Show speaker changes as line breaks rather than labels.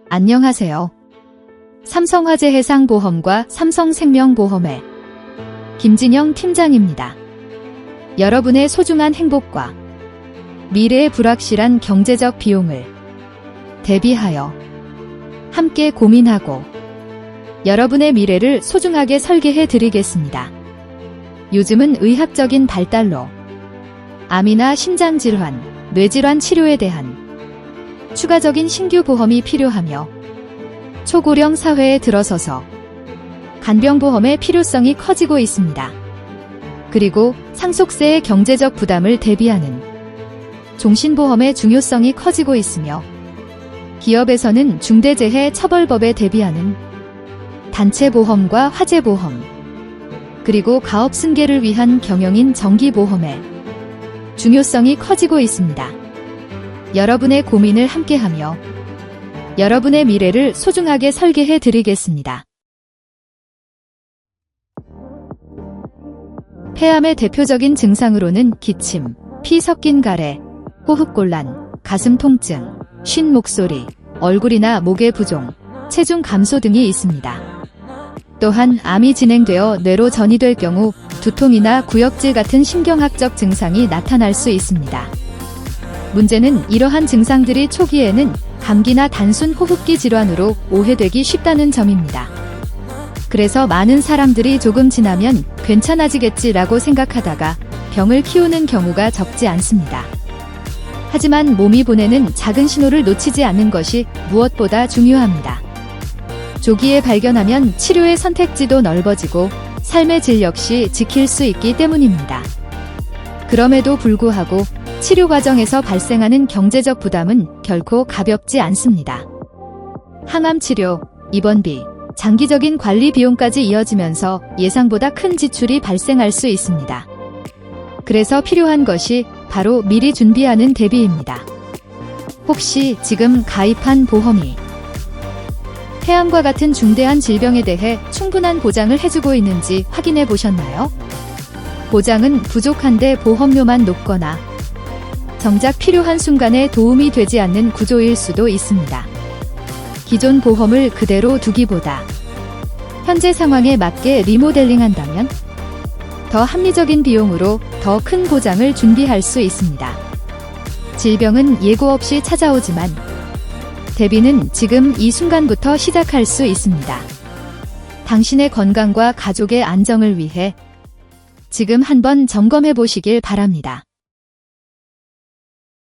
안녕하세요. 삼성화재 해상보험과 삼성생명보험의 김진영 팀장입니다. 여러분의 소중한 행복과 미래의 불확실한 경제적 비용을 대비하여 함께 고민하고 여러분의 미래를 소중하게 설계해 드리겠습니다. 요즘은 의학적인 발달로 암이나 심장질환, 뇌질환 치료에 대한 추가적인 신규 보험이 필요하며 초고령 사회에 들어서서 간병보험의 필요성이 커지고 있습니다. 그리고 상속세의 경제적 부담을 대비하는 종신보험의 중요성이 커지고 있으며 기업에서는 중대재해처벌법에 대비하는 단체보험과 화재보험, 그리고 가업승계를 위한 경영인 정기보험의 중요성이 커지고 있습니다. 여러분의 고민을 함께하며 여러분의 미래를 소중하게 설계해 드리겠습니다. 폐암의 대표적인 증상으로는 기침, 피 섞인 가래, 호흡곤란, 가슴 통증, 쉰 목소리, 얼굴이나 목의 부종, 체중 감소 등이 있습니다. 또한 암이 진행되어 뇌로 전이될 경우 두통이나 구역질 같은 신경학적 증상이 나타날 수 있습니다. 문제는 이러한 증상들이 초기에는 감기나 단순 호흡기 질환으로 오해되기 쉽다는 점입니다. 그래서 많은 사람들이 조금 지나면 괜찮아지겠지라고 생각하다가 병을 키우는 경우가 적지 않습니다. 하지만 몸이 보내는 작은 신호를 놓치지 않는 것이 무엇보다 중요합니다. 조기에 발견하면 치료의 선택지도 넓어지고 삶의 질 역시 지킬 수 있기 때문입니다. 그럼에도 불구하고 치료 과정에서 발생하는 경제적 부담은 결코 가볍지 않습니다. 항암 치료, 입원비, 장기적인 관리 비용까지 이어지면서 예상보다 큰 지출이 발생할 수 있습니다. 그래서 필요한 것이 바로 미리 준비하는 대비입니다. 혹시 지금 가입한 보험이 폐암과 같은 중대한 질병에 대해 충분한 보장을 해주고 있는지 확인해 보셨나요? 보장은 부족한데 보험료만 높거나 정작 필요한 순간에 도움이 되지 않는 구조일 수도 있습니다. 기존 보험을 그대로 두기보다 현재 상황에 맞게 리모델링한다면 더 합리적인 비용으로 더 큰 보장을 준비할 수 있습니다. 질병은 예고 없이 찾아오지만 대비는 지금 이 순간부터 시작할 수 있습니다. 당신의 건강과 가족의 안정을 위해 지금 한번 점검해 보시길 바랍니다.